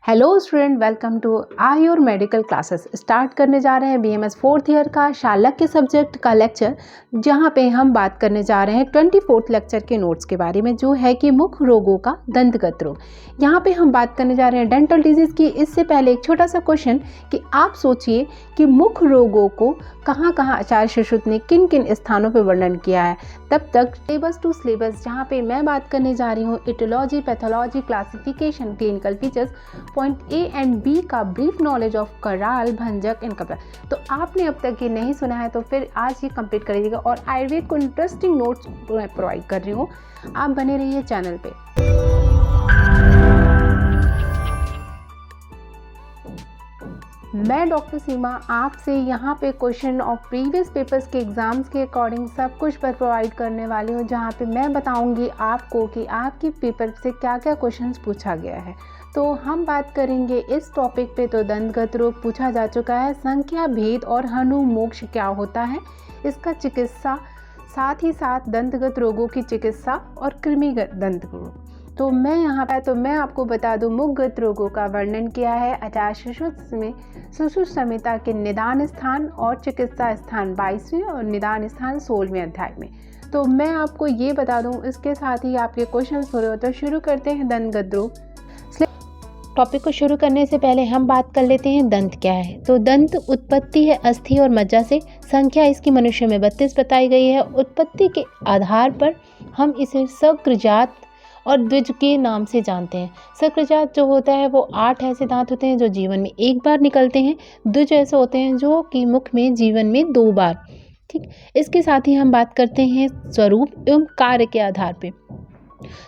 Hello student, welcome to Ayur medical classes. Start करने जा रहे हैं बीएमएस 4th ईयर का शालक्य सब्जेक्ट का लेक्चर, जहां पे हम बात करने जा रहे हैं 24th लेक्चर के नोट्स के बारे में, जो है कि मुख रोगों का दंतगत रोग। यहां पे हम बात करने जा रहे हैं डेंटल डिजीज़ की। इससे पहले एक छोटा सा क्वेश्चन कि आप सोचिए कि मुख रोगों को कहाँ कहाँ आचार्य सुश्रुत ने किन किन स्थानों पर वर्णन किया है। तब तक सिलेबस टू सिलेबस, जहाँ पे मैं बात करने जा रही हूँ aetiology, pathology, classification, clinical features, point A and B का ब्रीफ नॉलेज ऑफ कराल, भंजक एंड कपड़ा। तो आपने अब तक ये नहीं सुना है तो फिर आज ये कंप्लीट करिएगा। और आयुर्वेद को इंटरेस्टिंग नोट्स मैं प्रोवाइड कर रही हूँ, आप बने रहिए चैनल पे। मैं डॉक्टर सीमा आपसे यहाँ पे क्वेश्चन ऑफ प्रीवियस पेपर्स के एग्ज़ाम्स के अकॉर्डिंग सब कुछ पर प्रोवाइड करने वाली हूँ, जहाँ पे मैं बताऊँगी आपको कि आपके पेपर से क्या क्या क्वेश्चंस पूछा गया है। तो हम बात करेंगे इस टॉपिक पे। तो दंतगत रोग पूछा जा चुका है, संख्या भेद और हनु मोक्ष क्या होता है, इसका चिकित्सा, साथ ही साथ दंतगत रोगों की चिकित्सा और कृमिगत दंत रोग। तो मैं यहाँ पर मैं आपको बता दूँ मुखगत रोगों का वर्णन किया है आचार्य सुश्रुत में सुश्रुत संहिता के निदान स्थान और चिकित्सा स्थान 22वें और निदान स्थान 16वें अध्याय में। तो मैं आपको ये बता दूँ, इसके साथ ही आपके क्वेश्चन हो रहे हो। तो शुरू करते हैं दंतगत रोग। टॉपिक को शुरू करने से पहले हम बात कर लेते हैं दंत क्या है। तो दंत उत्पत्ति है अस्थि और मज्जा से। संख्या इसकी मनुष्य में 32 बताई गई है। उत्पत्ति के आधार पर हम इसे सकृजात और द्विज के नाम से जानते हैं। सकृजात जो होता है वो 8 ऐसे दांत होते हैं जो जीवन में एक बार निकलते हैं। द्विज ऐसे होते हैं जो कि मुख में जीवन में 2 बार। ठीक, इसके साथ ही हम बात करते हैं स्वरूप एवं कार्य के आधार पे।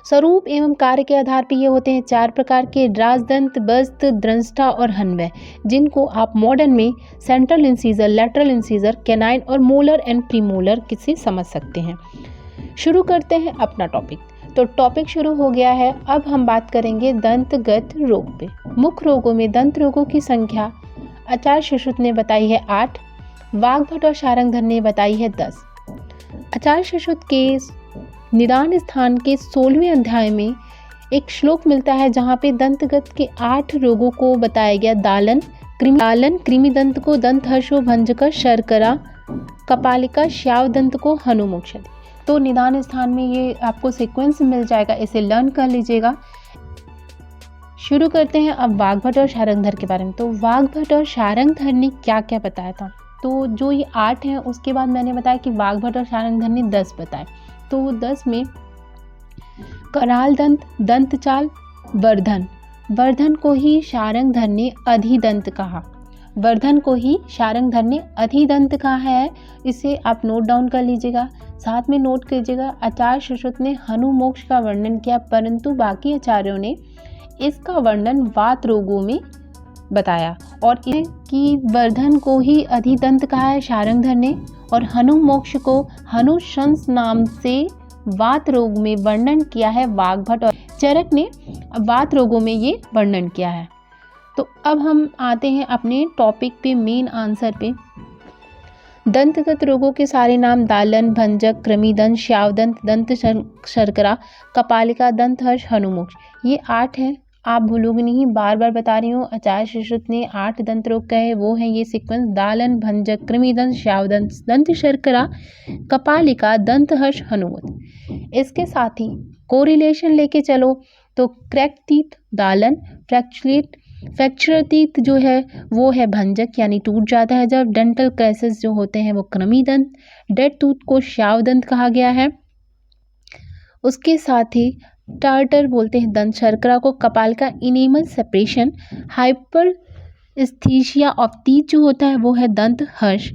स्वरूप एवं कार्य के आधार पर ये होते हैं 4 प्रकार के: राजदंत, बस्त, द्रंष्टा और हन्वय, जिनको आप मॉडर्न में central incisor, lateral incisor, canine और मोलर एंड प्रीमोलर किसी समझ सकते हैं। शुरू करते हैं अपना टॉपिक। तो टॉपिक शुरू हो गया है। अब हम बात करेंगे दंतगत रोग पे। मुख रोगों में दंत रोगों की संख्या आचार्य सुश्रुत ने बताई है 8, वाग्भट और शार्ंगधर ने बताई है 10। आचार्य सुश्रुत के निदान स्थान के 16वें अध्याय में एक श्लोक मिलता है जहाँ पे दंतगत के 8 रोगों को बताया गया। दालन, कृमिदंत को दंतहर्षो भंजक शर्करा, कपालिका, श्याव दंत को हनुमोक्षति। तो निदान स्थान में ये आपको सीक्वेंस मिल जाएगा, इसे लर्न कर लीजिएगा। शुरू करते हैं अब वाग्भट और शार्ंगधर के बारे में। तो वाग्भट और शार्ंगधर ने क्या क्या बताया था। तो जो ये 8 हैं, उसके बाद मैंने बताया कि वाग्भट और शार्ंगधर ने 10 बताए। तो 10 में कराल दंत, दंतचाल, वर्धन को ही शार्ंगधर ने अधिदंत कहा। वर्धन को ही शार्ंगधर ने अधिदंत कहा है। इसे आप नोट डाउन कर लीजिएगा। साथ में नोट कीजिएगा आचार्य सुश्रुत ने हनुमोक्ष का वर्णन किया, परंतु बाकी आचार्यों ने इसका वर्णन वात रोगों में बताया। और कि वर्धन को ही अधिदंत कहा है शार्ंगधर ने, और हनुमोक्ष को हनुशंस नाम से वात रोग में वर्णन किया है वाग्भट, और चरक ने वात रोगों में ये वर्णन किया है। तो अब हम आते हैं अपने टॉपिक पे, मेन आंसर पे। दंतगत रोगों के सारे नाम दालन, भंजक, कृमिदंत, श्यावदंत, दंत शर्करा, कपालिका, दंतहर्ष, हनुमोक्ष, ये 8 हैं। आप भूलोगे नहीं, बार बार बता रही हूँ। आचार्य सुश्रुत ने 8 दंत रोग कहे, वो है ये सीक्वेंस: दालन, भंजक, कृमिदंत, श्यावदंत, दंत शर्करा, कपालिका, दंतहर्ष, हनुमत। इसके साथ ही कोरिलेशन लेके चलो तो क्रैक्ड टीथ दालन, फ्रैक्चर टीथ जो है वो है भंजक, यानी टूट जाता है जब। डेंटल क्रैसेस जो होते हैं वो कृमिदंत, डेड टूथ को श्यावदंत कहा गया है। उसके साथ ही टार्टर बोलते हैं दंत शर्करा को, कपाल का enamel separation, hyper aesthesia of teeth जो होता है वो है दंत हर्ष।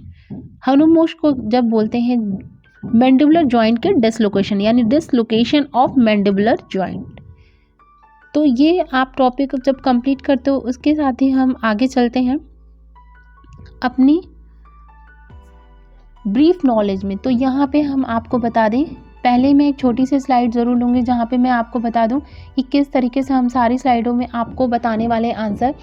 हनुमोक्ष को जब बोलते हैं मैंडिबुलर जॉइंट के डिसलोकेशन, यानी डिसलोकेशन ऑफ मैंडिबुलर जॉइंट। तो ये आप टॉपिक जब कंप्लीट करते हो, उसके साथ ही हम आगे चलते हैं अपनी ब्रीफ नॉलेज में। तो यहाँ पे हम आपको बता दें, पहले मैं एक छोटी सी स्लाइड ज़रूर लूँगी जहाँ पे मैं आपको बता दूँ कि किस तरीके से हम सारी स्लाइडों में आपको बताने वाले आंसर।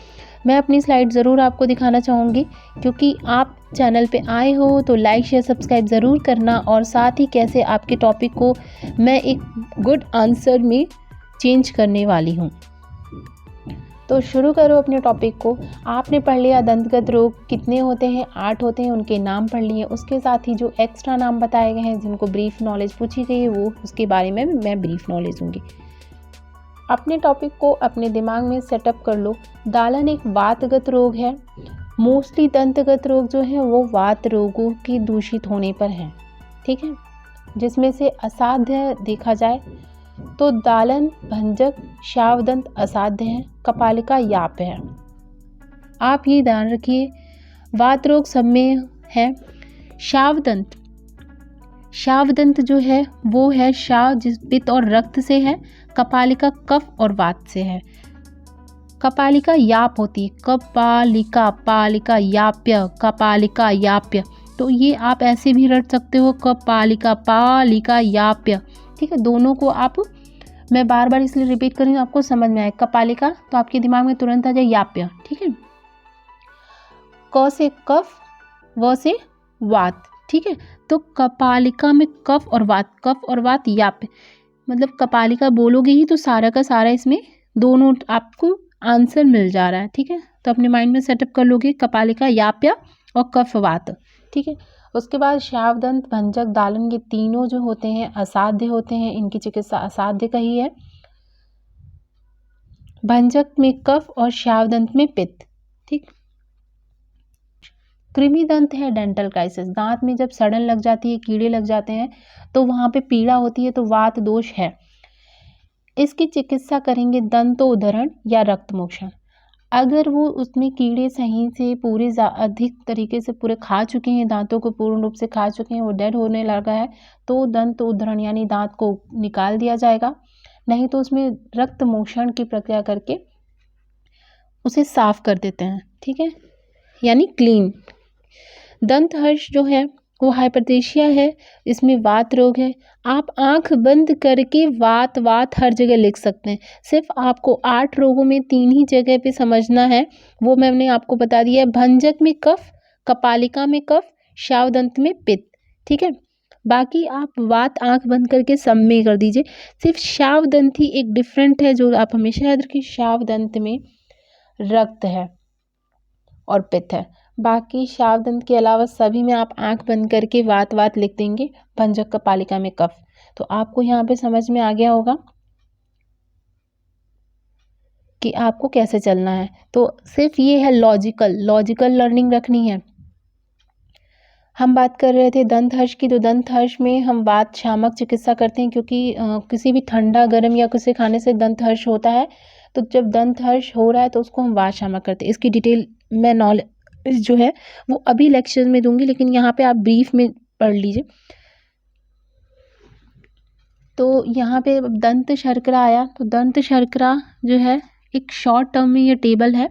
मैं अपनी स्लाइड ज़रूर आपको दिखाना चाहूँगी, क्योंकि आप चैनल पे आए हो तो लाइक शेयर सब्सक्राइब ज़रूर करना, और साथ ही कैसे आपके टॉपिक को मैं एक गुड आंसर में चेंज करने वाली हूँ। तो शुरू करो अपने टॉपिक को। आपने पढ़ लिया दंतगत रोग कितने होते हैं, 8 होते हैं, उनके नाम पढ़ लिए। उसके साथ ही जो एक्स्ट्रा नाम बताए गए हैं जिनको ब्रीफ नॉलेज पूछी गई है वो उसके बारे में मैं ब्रीफ नॉलेज दूंगी। अपने टॉपिक को अपने दिमाग में सेटअप कर लो। दालन एक वातगत रोग है। मोस्टली दंतगत रोग जो है वो वात रोगों के दूषित होने पर हैं, ठीक है। जिसमें से असाध्य देखा जाए तो दालन, भंजक, श्यावदंत असाध्य है, कपालिका याप है। आप ये ध्यान रखिए, वात रोग सब में है। श्यावदंत, श्यावदंत जो है वो है श्याव जिस पित्त और रक्त से है, कपालिका कफ और वात से है। कपालिका याप होती है, कपालिका, पालिका, याप्य, कपालिका याप्य। तो ये आप ऐसे भी रट सकते हो, कपालिका, पालिका, याप्य, ठीक है। दोनों को आप, मैं बार बार इसलिए रिपीट कर रही हूँ आपको समझ में आए। कपालिका तो आपके दिमाग में तुरंत आ जाए याप्य, ठीक है। क से कफ, व से वात, ठीक है। तो कपालिका में कफ और वात, कफ और वात याप्य, मतलब कपालिका बोलोगे ही तो सारा का सारा इसमें दोनों आपको आंसर मिल जा रहा है, ठीक है। तो अपने माइंड में सेटअप कर लोगे कपालिका याप्य और कफ वात, ठीक है। उसके बाद श्यावदंत, भंजक, दालन, ये तीनों जो होते हैं असाध्य होते हैं, इनकी चिकित्सा असाध्य का ही है। भंजक में कफ और श्यावदंत में पित्त, ठीक। कृमि दंत है डेंटल क्राइसिस, दांत में जब सड़न लग जाती है, कीड़े लग जाते हैं तो वहां पे पीड़ा होती है, तो वात दोष है। इसकी चिकित्सा करेंगे दंतोदरण या रक्त मोक्षण। अगर वो उसमें कीड़े सही से पूरे अधिक तरीके से पूरे खा चुके हैं, दांतों को पूर्ण रूप से खा चुके हैं, वो डेड होने लगा है, तो दंत उद्धरण यानी दांत को निकाल दिया जाएगा। नहीं तो उसमें रक्त मोक्षण की प्रक्रिया करके उसे साफ कर देते हैं, ठीक है, यानी क्लीन। दंत हर्ष जो है वो हाइपरथेशिया है, इसमें वात रोग है। आप आंख बंद करके वात वात हर जगह लिख सकते हैं। सिर्फ आपको 8 रोगों में 3 ही जगह पे समझना है, वो मैंने आपको बता दिया है। भंजक में कफ, कपालिका में कफ, श्यावदंत में पित्त, ठीक है। बाकी आप वात आंख बंद करके सब में कर दीजिए। सिर्फ श्यावदंत ही एक डिफरेंट है जो आप हमेशा याद रखिए, श्यावदंत में रक्त है और पित्त है। बाकी श्यावदंत के अलावा सभी में आप आंख बंद करके वात वात लिख देंगे, भंजक, कपालिका में कफ। तो आपको यहाँ पे समझ में आ गया होगा कि आपको कैसे चलना है। तो सिर्फ ये है लॉजिकल लर्निंग रखनी है। हम बात कर रहे थे दंत हर्ष की, तो दंत हर्ष में हम वात शामक चिकित्सा करते हैं, क्योंकि किसी भी ठंडा गर्म या किसी खाने से दंत हर्ष होता है। तो जब दंत हर्ष हो रहा है तो उसको हम वात शामक करते हैं। इसकी डिटेल मैं नॉलेज जो है वो अभी लेक्चर में दूंगी, लेकिन यहाँ पे आप ब्रीफ में पढ़ लीजिए। तो यहाँ पे दंत शर्करा आया, तो दंत शर्करा जो है एक शॉर्ट टर्म में ये टेबल है।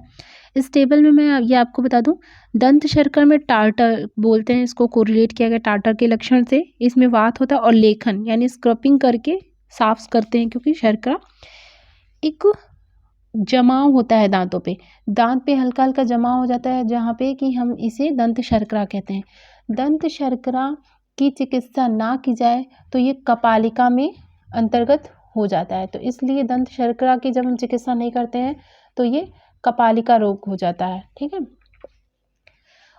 इस टेबल में मैं ये आपको बता दूं, दंत शर्करा में टार्टर बोलते हैं, इसको कोरिलेट किया गया टार्टर के लक्षण से। इसमें वात होता है और लेखन यानी स्क्रपिंग करके साफ करते हैं, क्योंकि शर्करा एक जमाव होता है दांतों पे, दांत पे हल्का हल्का जमाव हो जाता है, जहाँ पे कि हम इसे दंत शर्करा कहते हैं। दंत शर्करा की चिकित्सा ना की जाए तो ये कपालिका में अंतर्गत हो जाता है। तो इसलिए दंत शर्करा की जब हम चिकित्सा नहीं करते हैं तो ये कपालिका रोग हो जाता है, ठीक है।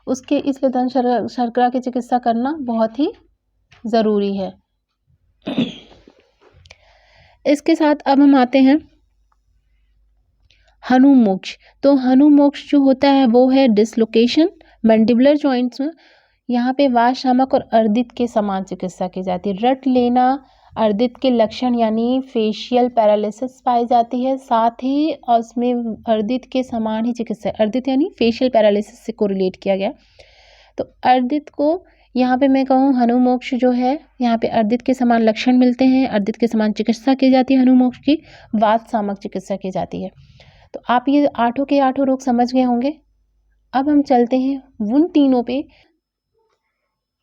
उसके इसलिए दंत शर्करा की चिकित्सा करना बहुत ही ज़रूरी है। इसके साथ अब हम आते हैं हनुमोक्ष। तो हनुमोक्ष जो होता है वो है डिसलोकेशन मैंडिबुलर जॉइंट्स में। यहाँ पे वात शामक और अर्दित के समान चिकित्सा की जाती है। रट लेना, अर्दित के लक्षण यानी फेशियल पैरालिसिस पाई जाती है, साथ ही उसमें अर्दित के समान ही चिकित्सा, अर्दित यानी फेशियल पैरालिसिस से कोरिलेट किया गया। तो अर्दित को यहाँ पे मैं कहूँ हनुमोक्ष जो है, यहाँ पे अर्दित के समान लक्षण मिलते हैं, अर्दित के समान चिकित्सा की जाती है हनुमोक्ष की, वात शामक चिकित्सा की जाती है। तो आप ये 8 के 8 रोग समझ गए होंगे। अब हम चलते हैं उन तीनों पे,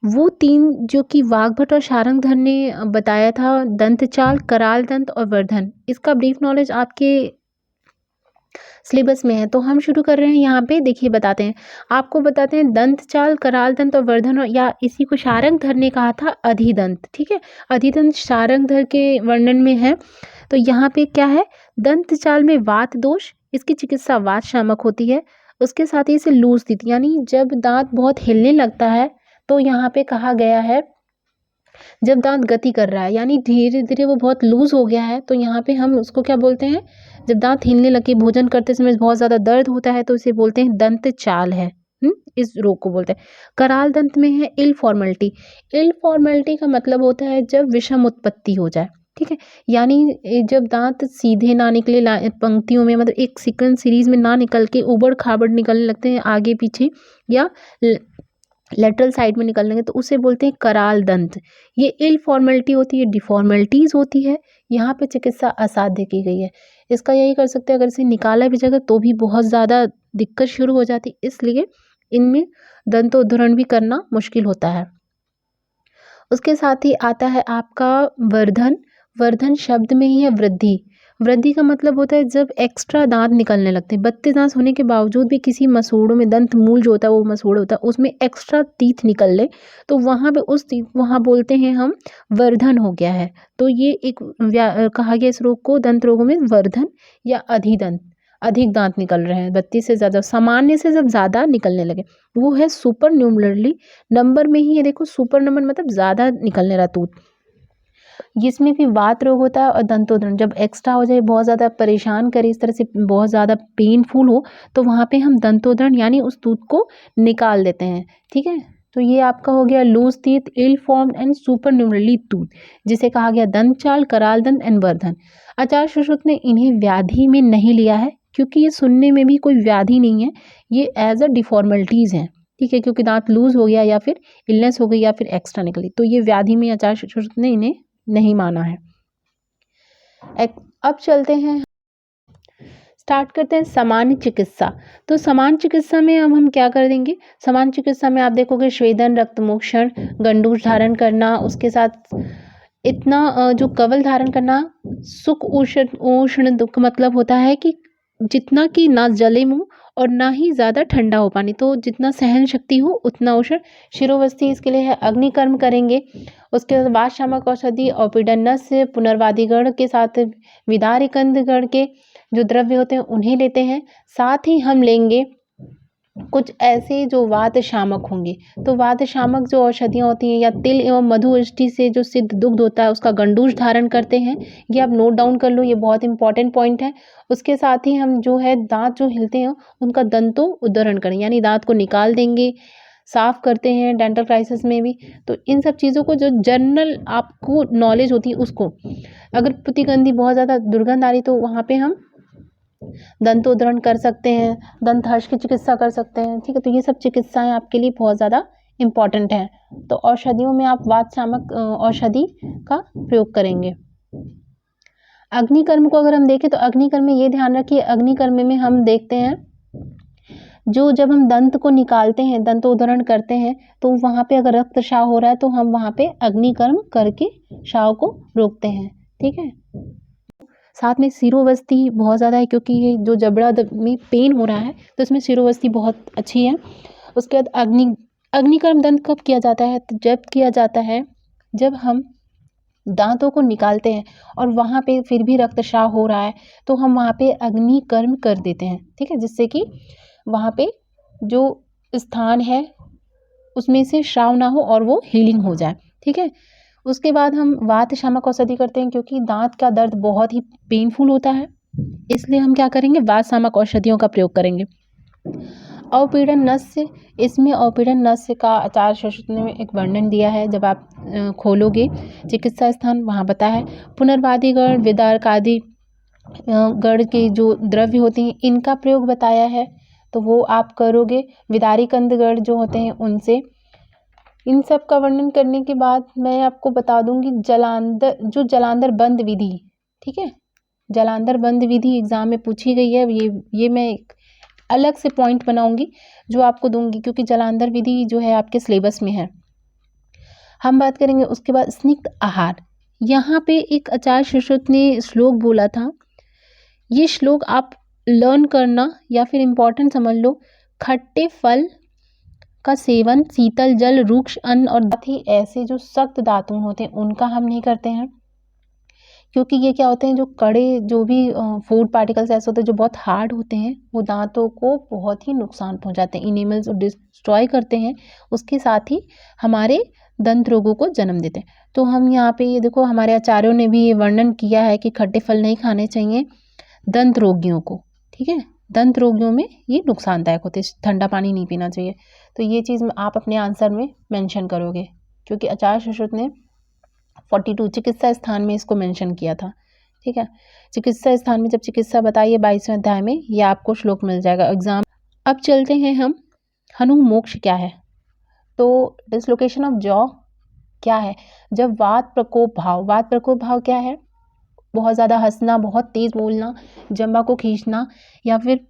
वो 3 जो कि वाग्भट और शार्ंगधर ने बताया था, दंतचाल, कराल दंत और वर्धन। इसका ब्रीफ नॉलेज आपके सिलेबस में है। तो हम शुरू कर रहे हैं यहाँ पे, देखिए बताते हैं आपको, बताते हैं दंतचाल, कराल दंत और वर्धन, या इसी को शार्ंगधर ने कहा था अधिदंत, ठीक है। अधिदंत शार्ंगधर के वर्णन में है। तो यहाँ पे क्या है, दंतचाल में वात दोष, इसकी चिकित्सा वात शामक होती है। उसके साथ ही इसे लूज स्थिति, यानी जब दांत बहुत हिलने लगता है तो यहाँ पे कहा गया है जब दांत गति कर रहा है, यानी धीरे धीरे वो बहुत लूज हो गया है, तो यहाँ पे हम उसको क्या बोलते हैं, जब दांत हिलने लगे, भोजन करते समय बहुत ज़्यादा दर्द होता है, तो इसे बोलते हैं दंत चाल है। इस रोग को बोलते हैं। कराल दंत में है इल फॉर्मेलिटी। इल फॉर्मेलिटी का मतलब होता है जब विषम उत्पत्ति हो जाए, ठीक है, यानी जब दांत सीधे ना निकले, पंक्तियों में, मतलब एक सीक्वेंस सीरीज में ना निकल के उबड़ खाबड़ निकलने लगते हैं आगे पीछे या लेटरल साइड में निकलने लगे, तो उसे बोलते हैं कराल दंत। ये इल फॉर्मेलिटी होती है, डिफॉर्मेलिटीज होती है। यहाँ पे चिकित्सा असाध्य की गई है। इसका यही कर सकते हैं, अगर इसे निकाला भी जाएगा तो भी बहुत ज़्यादा दिक्कत शुरू हो जाती, इसलिए इनमें दंतोद्धरण भी करना मुश्किल होता है। उसके साथ ही आता है आपका वर्धन। वर्धन शब्द में ही है वृद्धि। वृद्धि का मतलब होता है जब एक्स्ट्रा दांत निकलने लगते हैं। 32 दांत होने के बावजूद भी किसी मसूड़ों में, दंत मूल जो होता है वो मसूड़ होता है, उसमें एक्स्ट्रा टीथ निकल ले, तो वहाँ पे वहाँ बोलते हैं हम वर्धन हो गया है। तो ये एक कहा गया इस रोग को, दंत रोगों में वर्धन या अधिदंत, अधिक दांत निकल रहे हैं, 32 से ज़्यादा, सामान्य से जब ज़्यादा निकलने लगे, वो है सुपर न्यूमरली। नंबर में ही ये देखो, सुपर नंबर मतलब ज़्यादा निकलने रहा तूत। जिसमें भी वात रोग होता है और दंतोद्धरण जब एक्स्ट्रा हो जाए, बहुत ज़्यादा परेशान करे, इस तरह से बहुत ज़्यादा पेनफुल हो, तो वहाँ पे हम दंतोद्धरण यानी उस तूत को निकाल देते हैं, ठीक है। तो ये आपका हो गया loose teeth, ill formed and supernumerary tooth, जिसे कहा गया दंत चाल, कराल दंत एंड वर्धन। आचार्य सुश्रुत ने इन्हें व्याधि में नहीं लिया है, क्योंकि ये सुनने में भी कोई व्याधि नहीं है, ये एज अ डिफॉर्मलिटीज हैं, ठीक है, क्योंकि दांत लूज हो गया या फिर इलनेस हो गई या फिर एक्स्ट्रा निकली, तो ये व्याधि में आचार्य सुश्रुत ने इन्हें नहीं माना है। अब चलते हैं, स्टार्ट करते हैं सामान्य चिकित्सा। तो सामान्य चिकित्सा में अब हम क्या कर देंगे, सामान्य चिकित्सा में आप देखोगे स्वेदन, रक्तमोक्षण, गंडूज धारण करना, उसके साथ इतना जो कवल धारण करना, सुख उष्ण दुख, मतलब होता है कि जितना कि ना जले मुंह और ना ही ज़्यादा ठंडा हो पानी, तो जितना सहन शक्ति हो उतना उष्ण। शिरोवस्ती इसके लिए है, अग्निकर्म करेंगे। उसके बाद वात शामक औषधि, औपीडनस, पुनर्वादिगण के साथ विदारिकंदगण के जो द्रव्य होते हैं उन्हें लेते हैं। साथ ही हम लेंगे कुछ ऐसे जो वात शामक होंगे, तो वात शामक जो औषधियाँ होती हैं, या तिल एवं मधुष्टि से जो सिद्ध दुग्ध होता है उसका गंडूज धारण करते हैं। ये आप नोट डाउन कर लो, ये बहुत इंपॉर्टेंट पॉइंट है। उसके साथ ही हम जो है दांत जो हिलते हैं उनका दंतो उद्धरण करें, यानी दांत को निकाल देंगे, साफ करते हैं डेंटल क्राइसिस में भी। तो इन सब चीज़ों को जो जनरल आपको नॉलेज होती है उसको, अगर प्रतिगंधी बहुत ज़्यादा दुर्गंध आ रही तो वहाँ पे हम दंतोद्धरण कर सकते हैं, दंत हर्ष की चिकित्सा कर सकते हैं, ठीक है। तो ये सब चिकित्साएं आपके लिए बहुत ज़्यादा इम्पॉर्टेंट हैं। तो औषधियों में आप वात शामक औषधि का प्रयोग करेंगे। अग्निकर्म को अगर हम देखें तो अग्निकर्म में ये ध्यान रखिए, अग्निकर्म में हम देखते हैं जो जब हम दंत को निकालते हैं, दंतोद्धरण करते हैं, तो वहाँ पे अगर रक्तस्राव हो रहा है तो हम वहाँ पे अग्निकर्म करके स्राव को रोकते हैं, ठीक है। साथ में शिरोवस्ती बहुत ज़्यादा है, क्योंकि ये जो जबड़ा में पेन हो रहा है तो इसमें शिरोवस्ती बहुत अच्छी है। उसके बाद अग्निकर्म दंत कब किया जाता है, तो जब किया जाता है जब हम दांतों को निकालते हैं और वहाँ पे फिर भी रक्तस्राव हो रहा है, तो हम वहाँ पे अग्निकर्म कर देते हैं, ठीक है, जिससे कि वहाँ पे जो स्थान है उसमें से स्राव ना हो और वो हीलिंग हो जाए, ठीक है। उसके बाद हम वात शामक औषधि करते हैं, क्योंकि दांत का दर्द बहुत ही पेनफुल होता है, इसलिए हम क्या करेंगे, वात शामक औषधियों का प्रयोग करेंगे। अवपीड़न नस्य, इसमें अवपीड़न नस्य का आचार्य सुश्रुत ने एक वर्णन दिया है, जब आप खोलोगे चिकित्सा स्थान वहाँ बता है। पुनर्वादिगण, विदारक आदि गण के जो द्रव्य होते हैं इनका प्रयोग बताया है, तो वो आप करोगे। विदारिकंद गण जो होते हैं उनसे। इन सब का वर्णन करने के बाद मैं आपको बता दूंगी जलांधर बंद विधि, ठीक है। जलांधर बंद विधि एग्जाम में पूछी गई है, ये मैं एक अलग से पॉइंट बनाऊंगी जो आपको दूंगी, क्योंकि जलांधर विधि जो है आपके सिलेबस में है। हम बात करेंगे उसके बाद स्निग्ध आहार। यहाँ पे एक आचार्य सुश्रुत ने श्लोक बोला था, ये श्लोक आप लर्न करना या फिर इम्पोर्टेंट समझ लो। खट्टे फल का सेवन, शीतल जल, रूक्ष अन्न और साथ ही ऐसे जो सख्त दातुन होते हैं उनका हम नहीं करते हैं, क्योंकि ये क्या होते हैं, जो कड़े जो भी फूड पार्टिकल्स ऐसे होते हैं जो बहुत हार्ड होते हैं, वो दांतों को बहुत ही नुकसान पहुंचाते हैं, इनेमल्स डिस्ट्रॉय करते हैं, उसके साथ ही हमारे दंत रोगों को जन्म देते हैं। तो हम यहाँ पे ये देखो, हमारे आचार्यों ने भी ये वर्णन किया है कि खट्टे फल नहीं खाने चाहिए दंत रोगियों को, ठीक है। दंत रोगियों में ये नुकसानदायक होते हैं, ठंडा पानी नहीं पीना चाहिए। तो ये चीज़ आप अपने आंसर में मेंशन करोगे, क्योंकि आचार्य सुश्रुत ने 42 चिकित्सा स्थान में इसको मेंशन किया था, ठीक है। चिकित्सा स्थान में जब चिकित्सा बताइए 22वें अध्याय में, ये आपको श्लोक मिल जाएगा एग्जाम। अब चलते हैं हम, हनु मोक्ष क्या है। तो डिसलोकेशन ऑफ जॉ क्या है, जब वात प्रकोप भाव क्या है, बहुत ज़्यादा हंसना, बहुत तेज बोलना, जंबा को खींचना, या फिर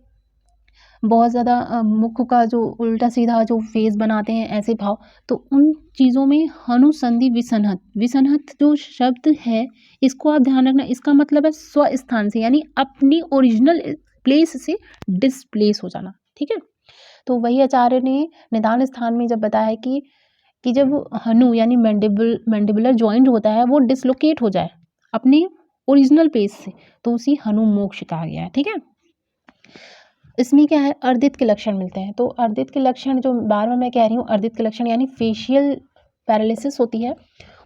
बहुत ज़्यादा मुख का जो उल्टा सीधा जो फेस बनाते हैं, ऐसे भाव। तो उन चीज़ों में हनुसंधि विसन्हत जो शब्द है, इसको आप ध्यान रखना। इसका मतलब है स्वस्थान से, यानी अपनी ओरिजिनल प्लेस से डिसप्लेस हो जाना, ठीक है। तो वही आचार्य ने निदान स्थान में जब बताया है कि जब हनु यानी मैंडिबुलर जॉइंट होता है, वो डिसलोकेट हो जाए अपनी ओरिजिनल प्लेस से, तो उसी हनु मोक्ष कहा गया है, ठीक है। इसमें क्या है, अर्दित के लक्षण मिलते हैं। तो अर्दित के लक्षण, जो बार बार मैं कह रही हूँ, अर्दित के लक्षण यानी फेशियल पैरालिसिस होती है,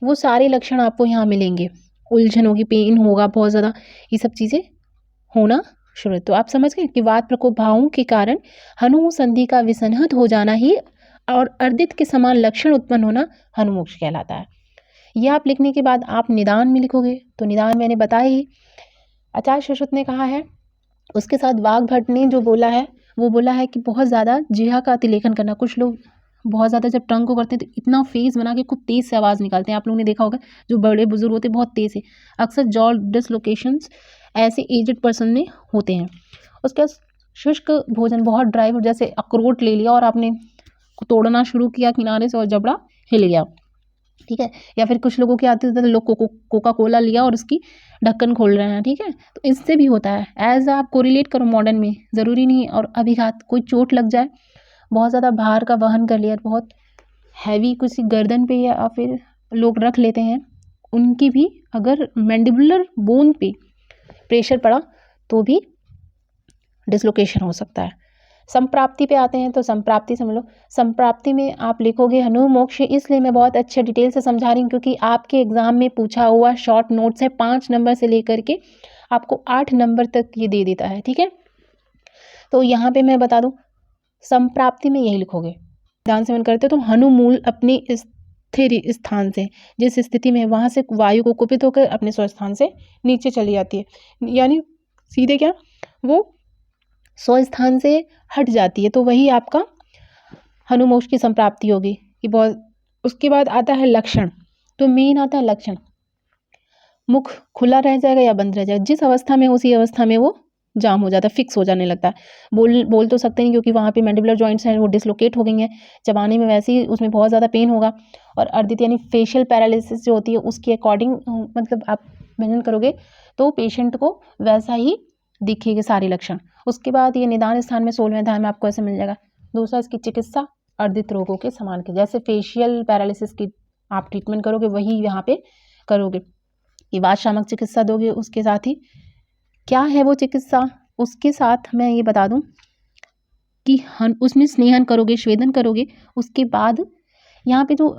वो सारे लक्षण आपको यहाँ मिलेंगे। उलझन होगी, पेन होगा बहुत ज़्यादा, ये सब चीज़ें होना शुरू। तो आप समझ गए कि वात प्रकोप भावों के कारण हनु संधि का विसन्हत हो जाना ही और अर्दित के समान लक्षण उत्पन्न होना हनुमोक्ष कहलाता है। ये आप लिखने के बाद आप निदान में लिखोगे। तो निदान मैंने बताया ही, आचार्य सुश्रुत ने कहा है। उसके साथ वाग्भट ने जो बोला है, वो बोला है कि बहुत ज़्यादा जिह्वा का अतिलेखन करना। कुछ लोग बहुत ज़्यादा जब टंग को करते हैं तो इतना फेस बना के खूब तेज़ से आवाज़ निकालते हैं, आप लोगों ने देखा होगा, जो बड़े बुजुर्ग होते हैं बहुत तेज़ है। अक्सर जॉ डिसलोकेशंस ऐसे एजड पर्सन में होते हैं। उसके बाद शुष्क भोजन, बहुत ड्राई फूड, जैसे अखरोट ले लिया और आपने तोड़ना शुरू किया किनारे से और जबड़ा हिल गया, ठीक है। या फिर कुछ लोगों की आदत है, लोग कोका कोला लिया और उसकी ढक्कन खोल रहे हैं, ठीक है। तो इससे भी होता है। एज आप कोरिलेट करो मॉडर्न में, ज़रूरी नहीं। और अभिघात, कोई चोट लग जाए, बहुत ज़्यादा भार का वहन कर लिया, बहुत हैवी किसी गर्दन पे या फिर लोग रख लेते हैं, उनकी भी अगर मैंडिबुलर बोन पे प्रेशर पड़ा तो भी डिसलोकेशन हो सकता है। संप्राप्ति पे आते हैं। तो संप्राप्ति समझ लो। संप्राप्ति में आप लिखोगे हनु मोक्ष, इसलिए मैं बहुत अच्छे डिटेल से समझा रही हूँ क्योंकि आपके एग्जाम में पूछा हुआ शॉर्ट नोट्स है, 5 नंबर से लेकर के आपको 8 नंबर तक ये दे देता है, ठीक है। तो यहाँ पे मैं बता दूँ, संप्राप्ति में यही लिखोगे। ध्यान से मन करते तो हनु मूल अपने स्थिर स्थान से, जिस स्थिति में वहाँ से वायु को कुपित होकर अपने स्वस्थान से नीचे चली जाती है, यानी सीधे क्या, वो स्वस्थान से हट जाती है। तो वही आपका हनु मोक्ष की संप्राप्ति होगी कि बहुत। उसके बाद आता है लक्षण। तो मेन आता है लक्षण, मुख खुला रह जाएगा या बंद रह जाएगा, जिस अवस्था में उसी अवस्था में वो जाम हो जाता है, फिक्स हो जाने लगता है। बोल तो सकते नहीं क्योंकि वहाँ पे मैंडिबुलर जॉइंट्स हैं वो डिसलोकेट हो गई हैं, चबाने में वैसे ही उसमें बहुत ज़्यादा पेन होगा। और अर्दित यानी फेशियल पैरालिसिस जो होती है उसके अकॉर्डिंग मतलब आप मेंशन करोगे तो पेशेंट को वैसा ही दिखेंगे सारे लक्षण। उसके बाद ये निदान स्थान में 16वें अध्याय में आपको ऐसे मिल जाएगा। दूसरा, इसकी चिकित्सा अर्दित रोगों के समान के, जैसे फेशियल पैरालिसिस की आप ट्रीटमेंट करोगे वही यहाँ पे करोगे, ये बाद शामक चिकित्सा दोगे। उसके साथ ही क्या है वो चिकित्सा, उसके साथ मैं ये बता दूं कि उसमें स्नेहन करोगे, स्वेदन करोगे। उसके बाद यहाँ पे जो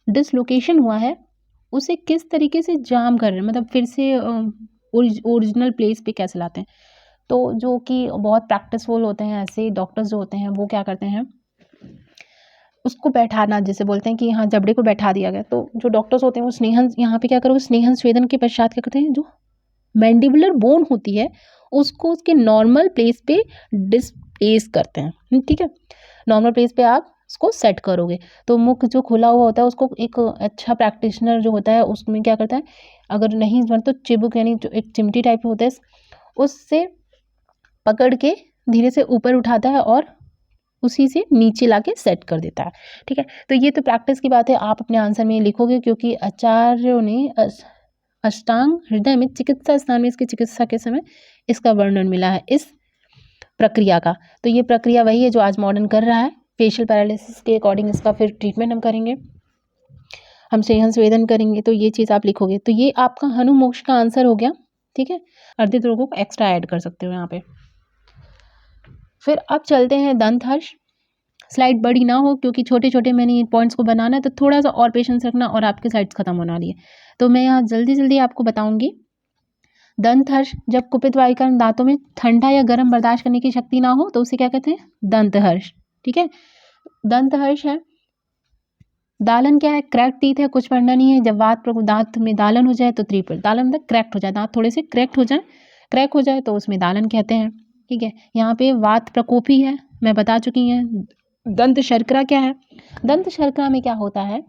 डिसलोकेशन हुआ है उसे किस तरीके से जाम कर रहे हैं, मतलब फिर से ओरिजिनल प्लेस पे कैसे लाते हैं। तो जो कि बहुत प्रैक्टिसफुल होते हैं ऐसे डॉक्टर्स जो होते हैं वो क्या करते हैं, उसको बैठाना, जैसे बोलते हैं कि यहाँ जबड़े को बैठा दिया गया। तो जो डॉक्टर्स होते हैं वो स्नेहन, यहाँ पे क्या करोगे, स्नेहन स्वेदन के पश्चात क्या करते हैं, जो मैंडिबुलर बोन होती है उसको उसके नॉर्मल प्लेस पे डिस्प्लेस करते हैं, ठीक है। नॉर्मल प्लेस पे आप उसको सेट करोगे। तो मुख जो खुला हुआ होता है उसको एक अच्छा प्रैक्टिशनर जो होता है उसमें क्या करता है, अगर नहीं बन तो चिबुक यानी जो एक चिमटी टाइप का होता है उससे पकड़ के धीरे से ऊपर उठाता है और उसी से नीचे लाके सेट कर देता है, ठीक है। तो ये तो प्रैक्टिस की बात है, आप अपने आंसर में लिखोगे क्योंकि आचार्यों ने अष्टांग हृदय में चिकित्सा स्थान में इसकी चिकित्सा के समय इसका वर्णन मिला है इस प्रक्रिया का। तो ये प्रक्रिया वही है जो आज मॉडर्न कर रहा है। फेशियल पैरालिसिस के अकॉर्डिंग इसका फिर ट्रीटमेंट हम करेंगे। हम सेहन स्वेदन करेंगे तो ये चीज़ आप लिखोगे। तो ये आपका हनु मोक्ष का आंसर हो गया, ठीक है। अर्धित रोगों को एक्स्ट्रा ऐड कर सकते हो यहाँ पे। फिर अब चलते हैं दंत हर्ष। स्लाइड बड़ी ना हो क्योंकि छोटे छोटे मैंने पॉइंट्स को बनाना है, तो थोड़ा सा और पेशेंस रखना और आपके स्लाइड्स खत्म होने वाली है। तो मैं यहाँ जल्दी जल्दी आपको बताऊंगी। दंत हर्ष, जब कुपित वायु के कारण दांतों में ठंडा या गर्म बर्दाश्त करने की शक्ति ना हो तो उसे क्या कहते हैं? दंत हर्ष, ठीक है। दंत हर्ष है। दालन क्या है? क्रैक्ड टीथ है, कुछ पढ़ना नहीं है। जब दांत में दालन हो जाए तो त्रिपुट, दालन मतलब क्रैक्ट हो जाए, दांत थोड़े से क्रैक्ट हो जाए, क्रैक हो जाए तो उसमें दालन कहते हैं, ठीक है। यहाँ पे वात प्रकोपी है, मैं बता चुकी हैं। दंत शर्करा क्या है? दंत शर्करा में क्या होता है,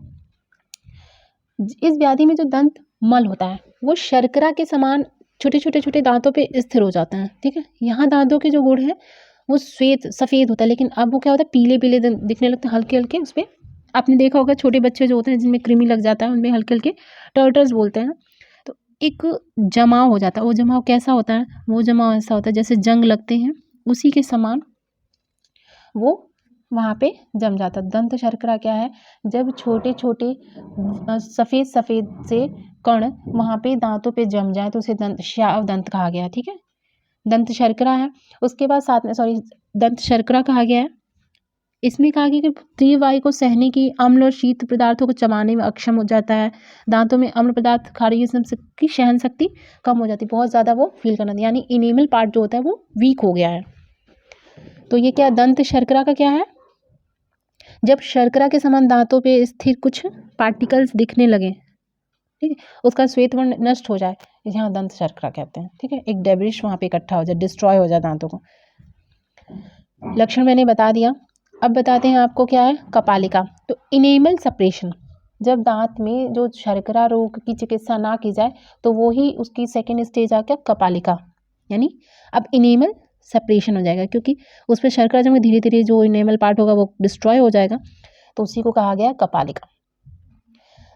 इस व्याधि में जो दंत मल होता है वो शर्करा के समान छोटे छोटे छोटे दांतों पे स्थिर हो जाता है, ठीक है। यहाँ दांतों के जो गुण है वो श्वेत सफ़ेद होता है, लेकिन अब वो क्या होता है, पीले पीले दिखने लगते हैं, हल्के हल्के। उस पर आपने देखा होगा छोटे बच्चे जो होते हैं जिनमें कृमि लग जाता है उनमें हल्के हल्के टर्टल्स बोलते हैं, तो एक जमाव हो जाता है। वो जमाव कैसा होता है? वो जमाव ऐसा होता है जैसे जंग लगते हैं उसी के समान वो वहाँ पे जम जाता है। दंत शर्करा क्या है? जब छोटे छोटे सफ़ेद सफ़ेद से कण वहाँ पे दांतों पे जम जाए तो उसे श्याव दंत कहा गया है, ठीक है। दंत शर्करा है। उसके बाद साथ में दंत शर्करा कहा गया है। इसमें कहा गया कि तीव्र वायु को सहने की, अम्ल और शीत पदार्थों को चबाने में अक्षम हो जाता है। दांतों में अम्ल पदार्थ खारिज की सहन शक्ति कम हो जाती है, बहुत ज़्यादा वो फील करना, यानी इनेमल पार्ट जो होता है वो वीक हो गया है। तो ये क्या दंत शर्करा का क्या है? जब शर्करा के समान दांतों पे स्थिर कुछ पार्टिकल्स दिखने लगे, ठीक है, उसका श्वेत वर्ण नष्ट हो जाए, यहाँ दंत शर्करा कहते हैं, ठीक है। एक डेब्रिश वहाँ पे इकट्ठा हो जाए, डिस्ट्रॉय हो जाए दांतों को। लक्षण मैंने बता दिया। अब बताते हैं आपको क्या है कपालिका। तो इनेमल सेपरेशन, जब दांत में जो शर्करा रोग की चिकित्सा ना की जाए तो वो ही उसकी सेकेंड स्टेज आ गया कपालिका, यानी अब इनेमल सेपरेशन हो जाएगा, क्योंकि उस पर शर्करा जब धीरे धीरे जो इनेमल पार्ट होगा वो डिस्ट्रॉय हो जाएगा, तो उसी को कहा गया कपालिका।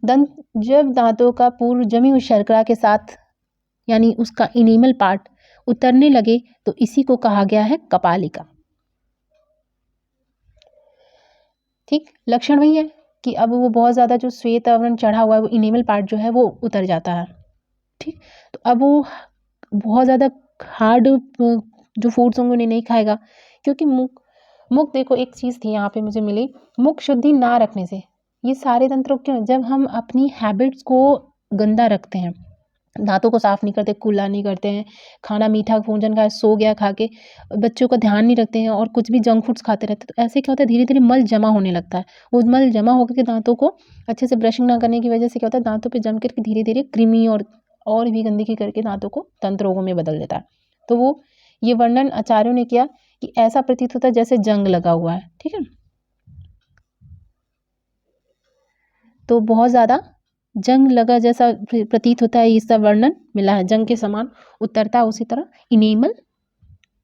दंत, जब दांतों का पूर्व जमी हुई शर्करा के साथ यानी उसका इनेमल पार्ट उतरने लगे तो इसी को कहा गया है कपालिका, ठीक। लक्षण वही है कि अब वो बहुत ज़्यादा जो श्वेत आवरण चढ़ा हुआ है वो इनेमल पार्ट जो है वो उतर जाता है, ठीक। तो अब वो बहुत ज़्यादा हार्ड जो फूड्स होंगे उन्हें नहीं खाएगा, क्योंकि मुख देखो एक चीज़ थी यहाँ पे मुझे मिली, मुख शुद्धि ना रखने से ये सारे तंत्र क्यों, जब हम अपनी हैबिट्स को गंदा रखते हैं, दांतों को साफ नहीं करते, कुल्ला नहीं करते हैं, खाना मीठा भोजन खाए, सो गया खा के, बच्चों का ध्यान नहीं रखते हैं और कुछ भी जंक फूड्स खाते रहते हैं, तो ऐसे क्या होता है धीरे धीरे मल जमा होने लगता है। वो मल जमा होकर के दांतों को अच्छे से ब्रशिंग ना करने की वजह से क्या होता है दांतों पे जम करके धीरे धीरे कृमि और भी गंदगी करके दांतों को दंत रोगों में बदल देता है। तो वो ये वर्णन आचार्यों ने किया कि ऐसा प्रतीत होता है जैसे जंग लगा हुआ है, ठीक है। तो बहुत ज़्यादा जंग लगा जैसा प्रतीत होता है, इसका वर्णन मिला है, जंग के समान उतरता है, उसी तरह इनेमल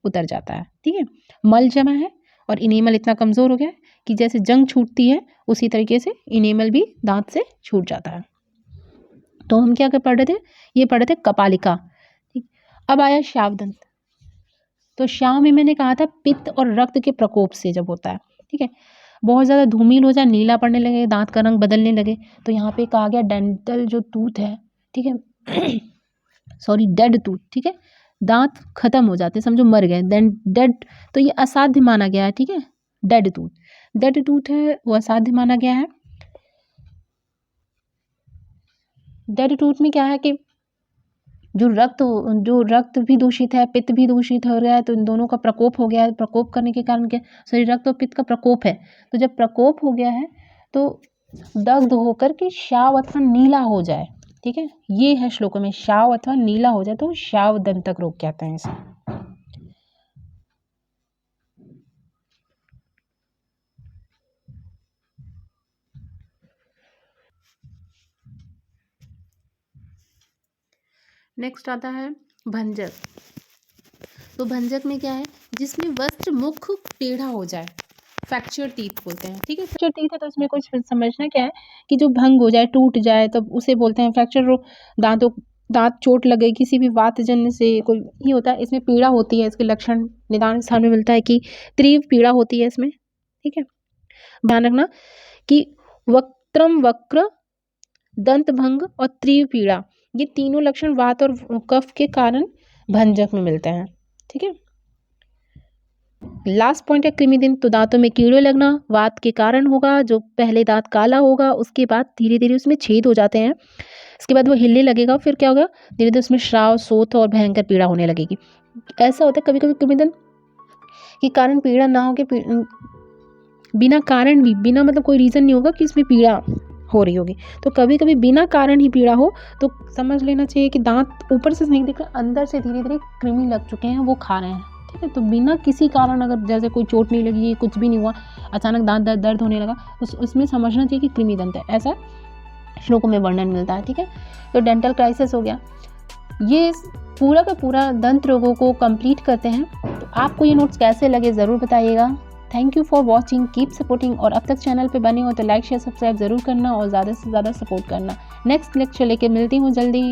उतर जाता है, ठीक है। मल जमा है और इनेमल इतना कमज़ोर हो गया है कि जैसे जंग छूटती है उसी तरीके से इनेमल भी दांत से छूट जाता है। तो हम क्या पढ़ रहे थे, ये पढ़ रहे थे कपालिका, ठीक। अब आया श्यावदंत। तो श्याव में मैंने कहा था पित्त और रक्त के प्रकोप से जब होता है, ठीक है, बहुत ज़्यादा धूमिल हो जाए, नीला पड़ने लगे, दांत का रंग बदलने लगे, तो यहाँ पे कहा गया डेंटल जो टूथ है, ठीक है सॉरी डेड टूथ, ठीक है, दांत खत्म हो जाते, समझो मर गए, देन डेड, तो ये असाध्य माना गया है, ठीक है। डेड टूथ है वो असाध्य माना गया है। डेड टूथ में क्या है कि जो रक्त भी दूषित है, पित्त भी दूषित हो गया है, तो इन दोनों का प्रकोप हो गया है। प्रकोप करने के कारण क्या, शरीर रक्त और पित्त का प्रकोप है, तो जब प्रकोप हो गया है तो दग्ध होकर के श्याव अथवा नीला हो जाए, ठीक है, ये है श्लोकों में, श्याव अथवा नीला हो जाए तो श्याव दंतक रोग कहते हैं इसे। नेक्स्ट आता है भंजक। तो भंजक में क्या है, जिसमें वस्त्र मुख टेढ़ा हो जाए, फ्रैक्चर टीथ बोलते हैं, ठीक है। फ्रैक्चर टीथ है तो इसमें कुछ समझना क्या है कि जो भंग हो जाए, टूट जाए, तब उसे बोलते हैं फ्रैक्चर। दांत चोट लग गई, किसी भी वातजन्य से कोई ही होता है, इसमें पीड़ा होती है, इसके लक्षण निदान स्थान में मिलता है कि तीव्र पीड़ा होती है इसमें, ठीक है। ध्यान रखना कि वक्त्रम वक्र दंत भंग और तीव्र पीड़ा, ये तीनों लक्षण वात और कफ के कारण भंजक में मिलते हैं। ठीक है, लास्ट पॉइंट है कृमिदंत। तो दांतों में कीड़े लगना वात के कारण होगा, जो पहले दांत काला होगा, उसके बाद धीरे धीरे उसमें छेद हो जाते हैं, इसके बाद वो हिलने लगेगा, फिर क्या होगा, धीरे धीरे उसमें श्राव, शोथ और भयंकर पीड़ा होने लगेगी। ऐसा होता है कभी कभी कृमिदंत के कारण पीड़ा ना हो के बिना कारण भी, बिना मतलब कोई रीज़न नहीं होगा कि इसमें पीड़ा हो रही होगी, तो कभी कभी बिना कारण ही पीड़ा हो तो समझ लेना चाहिए कि दांत ऊपर से नहीं दिख रहा, अंदर से धीरे धीरे कृमि लग चुके हैं, वो खा रहे हैं। ठीक है, तो बिना किसी कारण, अगर जैसे कोई चोट नहीं लगी, कुछ भी नहीं हुआ, अचानक दांत दर्द होने लगा, तो उसमें समझना चाहिए कि कृमिदंत है, ऐसा श्लोकों में वर्णन मिलता है। ठीक है, तो डेंटल क्राइसिस हो गया। ये पूरा का पूरा दंत रोगों को कंप्लीट करते हैं। तो आपको ये नोट्स कैसे लगे ज़रूर बताइएगा। Thank you for watching, keep supporting, और अब तक चैनल पे बने हो तो लाइक शेयर सब्सक्राइब ज़रूर करना और ज़्यादा से ज़्यादा सपोर्ट करना। नेक्स्ट लेक्चर लेके मिलती हूँ जल्दी।